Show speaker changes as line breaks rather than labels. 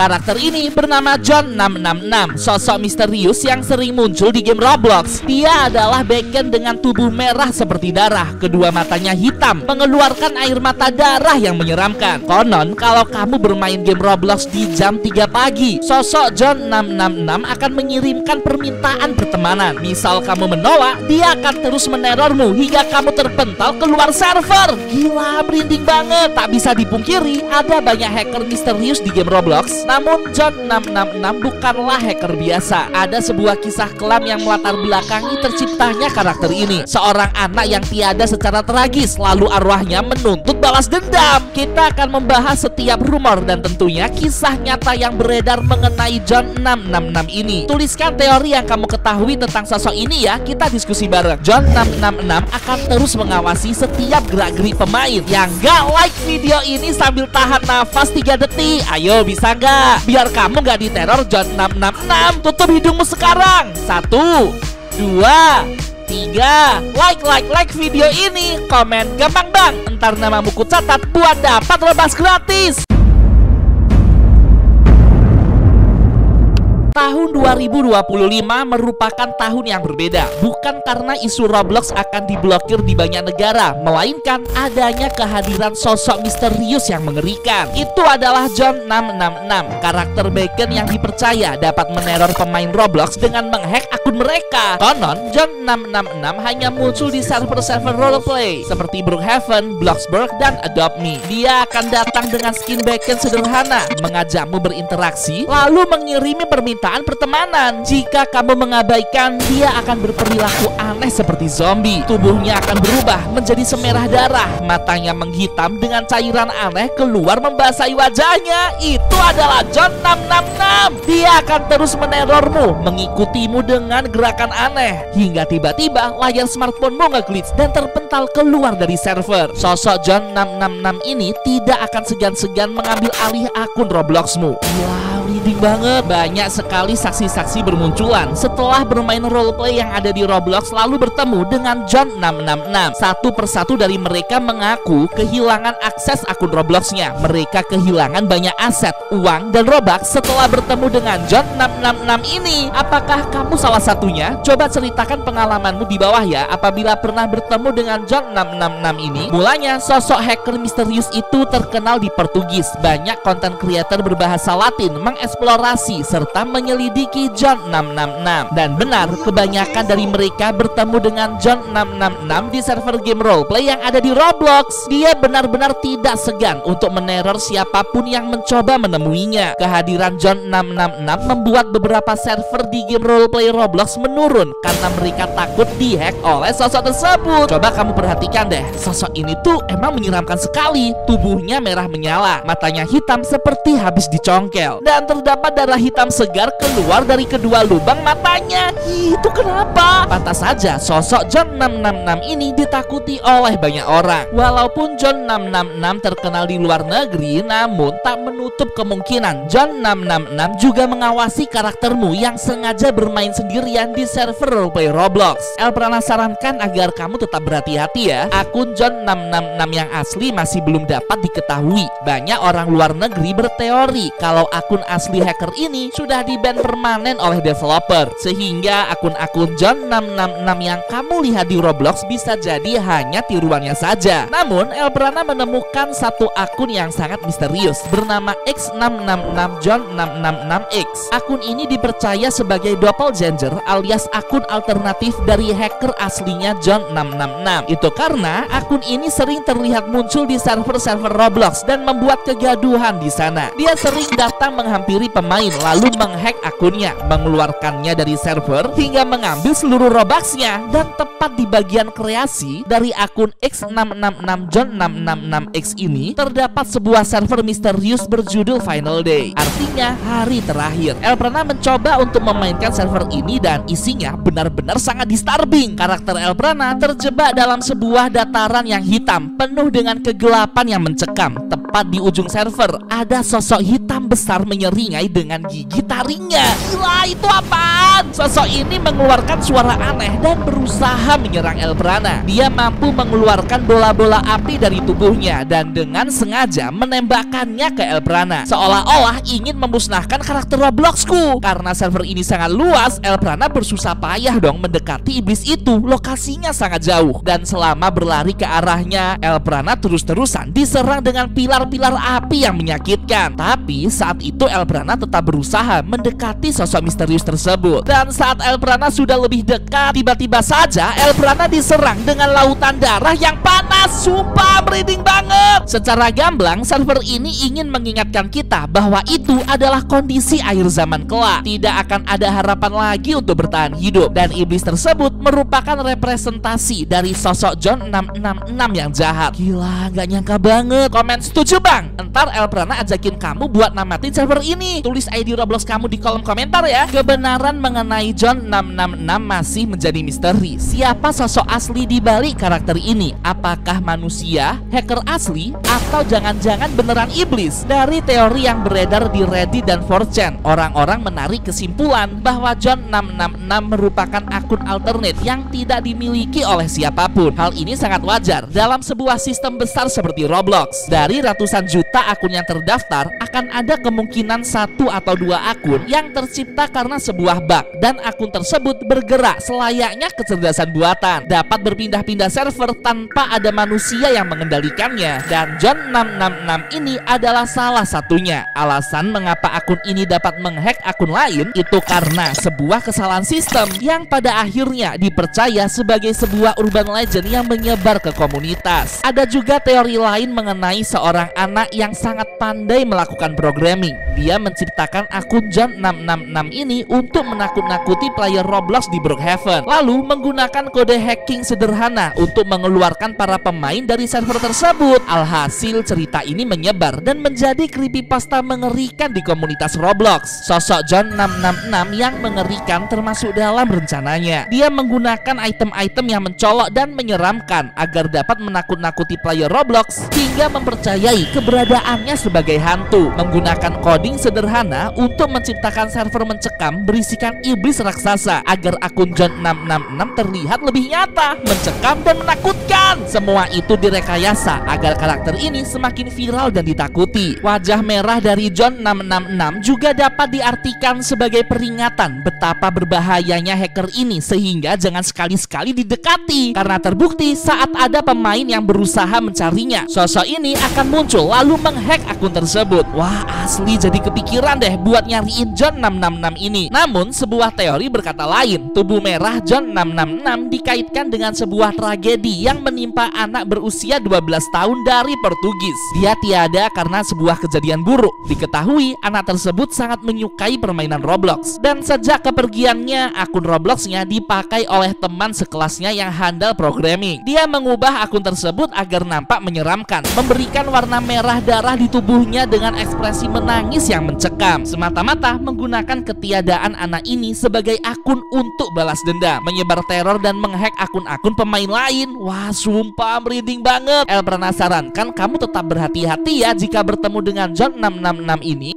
Karakter ini bernama John 666, sosok misterius yang sering muncul di game Roblox. Dia adalah bacon dengan tubuh merah seperti darah, kedua matanya hitam, mengeluarkan air mata darah yang menyeramkan. Konon kalau kamu bermain game Roblox di jam 3 pagi, sosok John 666 akan mengirimkan permintaan pertemanan. Misal kamu menolak, dia akan terus menerormu hingga kamu terpental keluar server. Gila, merinding banget. Tak bisa dipungkiri, ada banyak hacker misterius di game Roblox. Namun John 666 bukanlah hacker biasa. Ada sebuah kisah kelam yang melatar belakangi terciptanya karakter ini. Seorang anak yang tiada secara tragis, lalu arwahnya menuntut balas dendam. Kita akan membahas setiap rumor dan tentunya kisah nyata yang beredar mengenai John 666 ini. Tuliskan teori yang kamu ketahui tentang sosok ini ya, kita diskusi bareng. John 666 akan terus mengawasi setiap gerak-gerik pemain. Yang gak like video ini sambil tahan nafas 3 detik. Ayo, bisa gak? Biar kamu gak diteror John 666. Tutup hidungmu sekarang. 1, 2, 3. Like video ini. Komen gampang bang, entar namamu ku catat buat dapat Robux gratis. Tahun 2025 merupakan tahun yang berbeda, bukan karena isu Roblox akan diblokir di banyak negara, melainkan adanya kehadiran sosok misterius yang mengerikan. Itu adalah John 666, karakter bacon yang dipercaya dapat meneror pemain Roblox dengan menghack akun mereka. Konon, John 666 hanya muncul di server-server roleplay seperti Brookhaven, Bloxburg, dan Adopt Me. Dia akan datang dengan skin bacon sederhana, mengajakmu berinteraksi, lalu mengirimi permintaan pertemanan. Jika kamu mengabaikan, dia akan berperilaku aneh seperti zombie. Tubuhnya akan berubah menjadi semerah darah, matanya menghitam dengan cairan aneh keluar membasahi wajahnya. Itu adalah John 666. Dia akan terus menerormu, mengikutimu dengan gerakan aneh, hingga tiba-tiba layar smartphone-mu nge-glitch dan terpental keluar dari server. Sosok John 666 ini tidak akan segan-segan mengambil alih akun Robloxmu. Wow, merinding banget. Banyak sekali saksi-saksi bermunculan setelah bermain roleplay yang ada di Roblox lalu bertemu dengan John 666. Satu persatu dari mereka mengaku kehilangan akses akun Robloxnya. Mereka kehilangan banyak aset, uang, dan Robux setelah bertemu dengan John 666 ini. Apakah kamu salah satunya? Coba ceritakan pengalamanmu di bawah ya, apabila pernah bertemu dengan John 666 ini. Mulanya sosok hacker misterius itu terkenal di Portugis. Banyak konten creator berbahasa Latin mengeksplorasi serta menyelidiki John 666. Dan benar, kebanyakan dari mereka bertemu dengan John 666 di server game roleplay yang ada di Roblox. Dia benar-benar tidak segan untuk meneror siapapun yang mencoba menemuinya. Kehadiran John 666 membuat beberapa server di game roleplay Roblox menurun karena mereka takut dihack oleh sosok tersebut. Coba kamu perhatikan deh, sosok ini tuh emang menyeramkan sekali. Tubuhnya merah menyala, matanya hitam seperti habis dicongkel, dan terdapat darah hitam segar keluar dari kedua lubang matanya. Itu kenapa? Pantas saja sosok John 666 ini ditakuti oleh banyak orang. Walaupun John 666 terkenal di luar negeri, namun tak menutup kemungkinan John 666 juga mengawasi karaktermu yang sengaja bermain sendirian di server roleplay Roblox. El pernah sarankan agar kamu tetap berhati-hati ya. Akun John 666 yang asli masih belum dapat diketahui. Banyak orang luar negeri berteori kalau akun asli hacker ini sudah di-ban permanen oleh developer, sehingga akun-akun John 666 yang kamu lihat di Roblox bisa jadi hanya tiruannya saja. Namun Elbrana menemukan satu akun yang sangat misterius bernama X666 John 666X. Akun ini dipercaya sebagai doppelganger alias akun alternatif dari hacker aslinya John 666. Itu karena akun ini sering terlihat muncul di server-server Roblox dan membuat kegaduhan di sana. Dia sering datang menghampiri pemain lalu menghack akunnya, mengeluarkannya dari server hingga mengambil seluruh Robuxnya. Dan tepat di bagian kreasi dari akun X666 John 666X ini terdapat sebuah server misterius berjudul Final Day, artinya hari terakhir. El pernah mencoba untuk memainkan server ini dan isinya benar-benar sangat disturbing. Karakter El pernah terjebak dalam sebuah dataran yang hitam penuh dengan kegelapan yang mencekam. Tepat di ujung server ada sosok hitam besar menyeringai dengan gigi taringnya. Gila, itu apaan? Sosok ini mengeluarkan suara aneh dan berusaha menyerang Elbrana. Dia mampu mengeluarkan bola-bola api dari tubuhnya dan dengan sengaja menembakkannya ke Elbrana, seolah-olah ingin memusnahkan karakter Robloxku. Karena server ini sangat luas, Elbrana bersusah payah dong mendekati iblis itu. Lokasinya sangat jauh, dan selama berlari ke arahnya, Elbrana terus-terusan diserang dengan pilar-pilar api yang menyakitkan. Tapi saat itu Elbrana tetap berusaha mendekati sosok misterius tersebut. Dan saat Elbrana sudah lebih dekat, tiba-tiba saja Elbrana diserang dengan lautan darah yang panas. Sumpah merinding banget. Secara gamblang, server ini ingin mengingatkan kita bahwa itu adalah kondisi akhir zaman kelak. Tidak akan ada harapan lagi untuk bertahan hidup, dan iblis tersebut merupakan representasi dari sosok John 666 yang jahat. Gila, nggak nyangka banget. Komen setuju bang, entar Elbrana ajakin kamu buat namatin server ini. Tulis ID Roblox kamu di kolom komentar ya. Kebenaran mengenai John 666 masih menjadi misteri. Siapa sosok asli di balik karakter ini? Apakah manusia, hacker asli, atau jangan-jangan beneran iblis? Dari teori yang beredar di Reddit dan 4chan, orang-orang menarik kesimpulan bahwa John 666 merupakan akun alternate yang tidak dimiliki oleh siapapun. Hal ini sangat wajar dalam sebuah sistem besar seperti Roblox. Dari ratusan juta akun yang terdaftar, akan ada kemungkinan 1 atau 2 akun yang tercipta karena sebuah bug, dan akun tersebut bergerak selayaknya kecerdasan buatan, dapat berpindah-pindah server tanpa ada manusia yang mengendalikannya. Dan John 666 ini adalah salah satunya. Alasan mengapa akun ini dapat menghack akun lain itu karena sebuah kesalahan sistem yang pada akhirnya dipercaya sebagai sebuah urban legend yang menyebar ke komunitas. Ada juga teori lain mengenai seorang anak yang sangat pandai melakukan programming. Dia menciptakan akun John 666 ini untuk menakut-nakuti player Roblox di Brookhaven, lalu menggunakan kode hacking sederhana untuk mengeluarkan para pemain dari server tersebut. Alhasil, cerita ini menyebar dan menjadi creepypasta mengerikan di komunitas Roblox. Sosok John 666 yang mengerikan termasuk dalam rencananya. Dia menggunakan item-item yang mencolok dan menyeramkan agar dapat menakut-nakuti player Roblox hingga mempercayai keberadaannya sebagai hantu. Menggunakan coding sederhana untuk menciptakan server mencekam berisikan iblis raksasa agar akun John 666 terlihat lebih nyata, mencekam dan menakutkan. Semua itu direkayasa agar karakter ini semakin viral dan ditakuti. Wajah merah dari John 666 juga dapat diartikan sebagai peringatan betapa berbahayanya hacker ini, sehingga jangan sekali-sekali didekati karena terbukti saat ada pemain yang berusaha mencarinya, sosok ini akan muncul lalu menghack akun tersebut. Wah, asli jadi kepikiran deh buat nyariin John 666 ini. Namun sebuah teori berkata lain. Tubuh merah John 666 dikaitkan dengan sebuah tragedi yang menimpa anak berusia 12 tahun dari Portugis. Dia tiada karena sebuah kejadian buruk. Diketahui anak tersebut sangat menyukai permainan Roblox, dan sejak kepergiannya akun Robloxnya dipakai oleh teman sekelasnya yang handal programming. Dia mengubah akun tersebut agar nampak menyeramkan, memberikan warna merah darah di tubuhnya dengan ekspresi menangis yang mencekam, semata-mata menggunakan ketiadaan anak ini sebagai akun untuk balas dendam, menyebar teror dan menghack akun-akun pemain lain. Wah, sumpah merinding banget. Elbrana sarankan kamu tetap berhati-hati ya jika bertemu dengan John 666 ini.